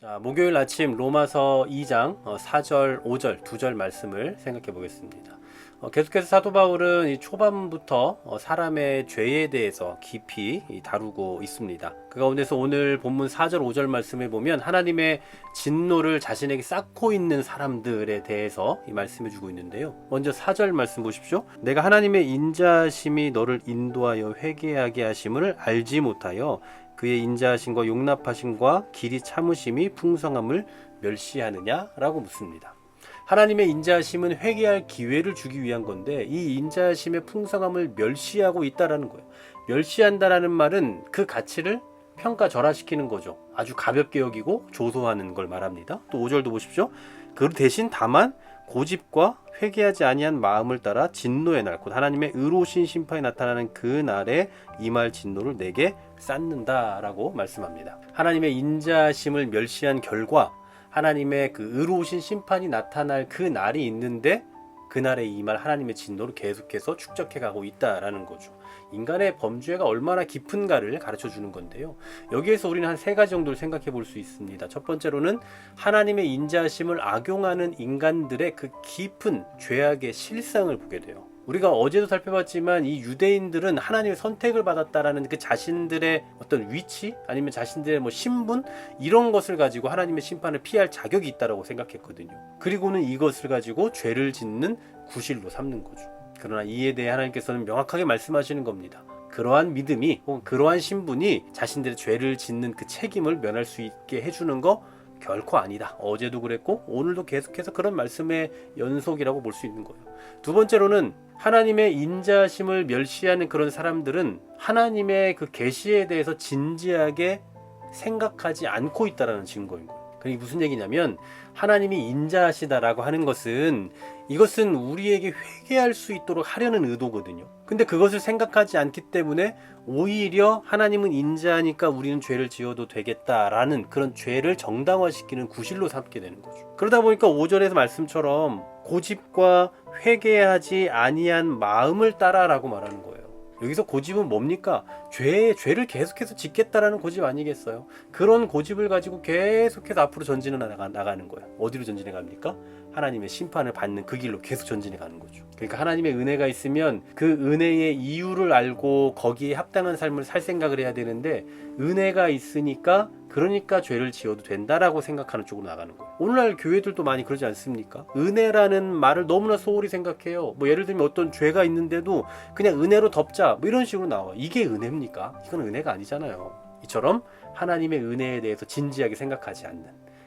자, 목요일 아침 로마서 2장 4절, 5절 두 절 말씀을 생각해 보겠습니다. 계속해서 사도 바울은 이 초반부터 사람의 죄에 대해서 깊이 다루고 있습니다. 그 가운데서 오늘 본문 4절, 5절 말씀을 보면 하나님의 진노를 자신에게 쌓고 있는 사람들에 대해서 이 말씀해 주고 있는데요. 먼저 4절 말씀 보십시오. 내가 하나님의 인자하심이 너를 인도하여 회개하게 하심을 알지 못하여 그의 인자하심과 용납하심과 길이 참으심이 풍성함을 멸시하느냐라고 묻습니다. 하나님의 인자하심은 회개할 기회를 주기 위한 건데 이 인자하심의 풍성함을 멸시하고 있다라는 거예요. 멸시한다라는 말은 그 가치를 평가절하시키는 거죠. 아주 가볍게 여기고 조소하는 걸 말합니다. 또 5절도 보십시오. 그 대신 다만 고집과 회개하지 아니한 마음을 따라 진노의 날, 곧 하나님의 의로우신 심판이 나타나는 그 날에 임할 진노를 내게 쌓는다라고 말씀합니다. 하나님의 인자심을 멸시한 결과 하나님의 그 의로우신 심판이 나타날 그 날이 있는데 그 날에 임할 하나님의 진노를 계속해서 축적해 가고 있다라는 거죠. 인간의 범죄가 얼마나 깊은가를 가르쳐 주는 건데요. 여기에서 우리는 한 세 가지 정도를 생각해 볼 수 있습니다. 첫 번째로는 하나님의 인자심을 악용하는 인간들의 그 깊은 죄악의 실상을 보게 돼요. 우리가 어제도 살펴봤지만 이 유대인들은 하나님의 선택을 받았다라는 그 자신들의 어떤 위치 아니면 자신들의 신분 이런 것을 가지고 하나님의 심판을 피할 자격이 있다라고 생각했거든요. 그리고는 이것을 가지고 죄를 짓는 구실로 삼는 거죠. 그러나 이에 대해 하나님께서는 명확하게 말씀하시는 겁니다. 그러한 믿음이 혹은 그러한 신분이 자신들의 죄를 짓는 그 책임을 면할 수 있게 해주는 거 결코 아니다. 어제도 그랬고 오늘도 계속해서 그런 말씀의 연속이라고 볼 수 있는 거예요. 두 번째로는 하나님의 인자심을 멸시하는 그런 사람들은 하나님의 그 계시에 대해서 진지하게 생각하지 않고 있다는 증거인 거예요. 그게 무슨 얘기냐면 하나님이 인자하시다라고 하는 것은 이것은 우리에게 회개할 수 있도록 하려는 의도거든요. 근데 그것을 생각하지 않기 때문에 오히려 하나님은 인자하니까 우리는 죄를 지어도 되겠다라는 그런 죄를 정당화시키는 구실로 삼게 되는 거죠. 그러다 보니까 5절에서 말씀처럼 고집과 회개하지 아니한 마음을 따라라고 말하는 거예요. 여기서 고집은 뭡니까? 죄를 계속해서 짓겠다라는 고집 아니겠어요? 그런 고집을 가지고 계속해서 앞으로 전진해 나가는 거예요. 어디로 전진해 갑니까? 하나님의 심판을 받는 그 길로 계속 전진해 가는 거죠. 그러니까 하나님의 은혜가 있으면 그 은혜의 이유를 알고 거기에 합당한 삶을 살 생각을 해야 되는데 은혜가 있으니까 그러니까 죄를 지어도 된다라고 생각하는 쪽으로 나가는 거예요. 오늘날 교회들도 많이 그러지 않습니까? 은혜라는 말을 너무나 소홀히 생각해요. 예를 들면 어떤 죄가 있는데도 그냥 은혜로 덮자 이런 식으로 나와요. 이게 은혜입니까? 이건 은혜가 아니잖아요. 이처럼 하나님의 은혜에 대해서 진지하게 생각하지 않는,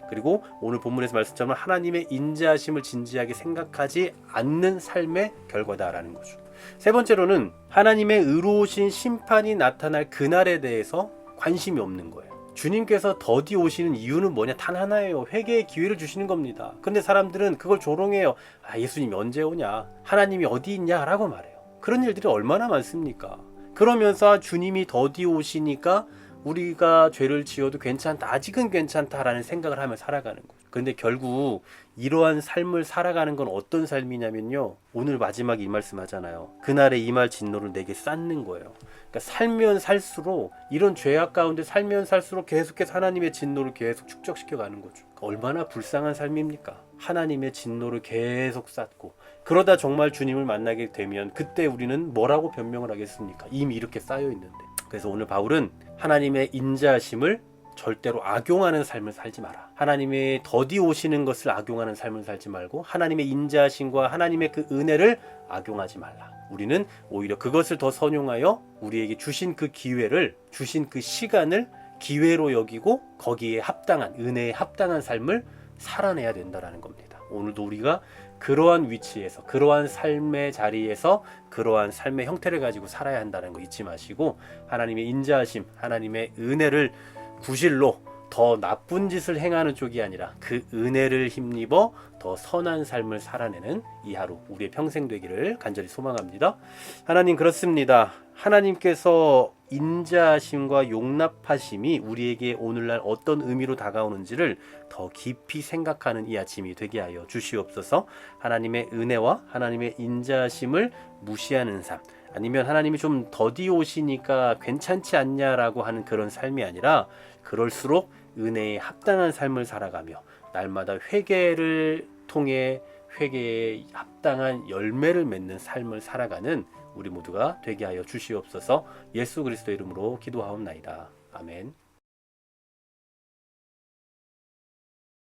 그리고 오늘 본문에서 말씀처럼 하나님의 인자하심을 진지하게 생각하지 않는 삶의 결과다라는 거죠. 세 번째로는 하나님의 의로우신 심판이 나타날 그날에 대해서 관심이 없는 거예요. 주님께서 더디 오시는 이유는 뭐냐? 단 하나예요. 회개의 기회를 주시는 겁니다. 근데 사람들은 그걸 조롱해요. 예수님이 언제 오냐? 하나님이 어디 있냐? 라고 말해요. 그런 일들이 얼마나 많습니까? 그러면서 주님이 더디 오시니까 우리가 죄를 지어도 괜찮다, 아직은 괜찮다라는 생각을 하며 살아가는 거예요. 그런데 결국 이러한 삶을 살아가는 건 어떤 삶이냐면요, 오늘 마지막에 이 말씀 하잖아요. 그날에 임할 진노를 내게 쌓는 거예요. 그러니까 살면 살수록, 이런 죄악 가운데 살면 살수록 계속해서 하나님의 진노를 계속 축적시켜 가는 거죠. 얼마나 불쌍한 삶입니까? 하나님의 진노를 계속 쌓고, 그러다 정말 주님을 만나게 되면 그때 우리는 뭐라고 변명을 하겠습니까? 이미 이렇게 쌓여 있는데. 그래서 오늘 바울은 하나님의 인자하심을 절대로 악용하는 삶을 살지 마라. 하나님의 더디 오시는 것을 악용하는 삶을 살지 말고 하나님의 인자하심과 하나님의 그 은혜를 악용하지 말라. 우리는 오히려 그것을 더 선용하여 우리에게 주신 그 기회를, 주신 그 시간을 기회로 여기고 거기에 합당한, 은혜에 합당한 삶을 살아내야 된다는 겁니다. 오늘도 우리가 그러한 위치에서, 그러한 삶의 자리에서 그러한 삶의 형태를 가지고 살아야 한다는 거 잊지 마시고 하나님의 인자하심, 하나님의 은혜를 구실로 더 나쁜 짓을 행하는 쪽이 아니라 그 은혜를 힘입어 더 선한 삶을 살아내는 이 하루, 우리의 평생 되기를 간절히 소망합니다. 하나님, 그렇습니다. 하나님께서 인자하심과 용납하심이 우리에게 오늘날 어떤 의미로 다가오는지를 더 깊이 생각하는 이 아침이 되게 하여 주시옵소서. 하나님의 은혜와 하나님의 인자하심을 무시하는 삶, 아니면 하나님이 좀 더디 오시니까 괜찮지 않냐라고 하는 그런 삶이 아니라 그럴수록 은혜에 합당한 삶을 살아가며 날마다 회개를 통해 회개에 합당한 열매를 맺는 삶을 살아가는 우리 모두가 되게 하여 주시옵소서. 예수 그리스도 이름으로 기도하옵나이다. 아멘.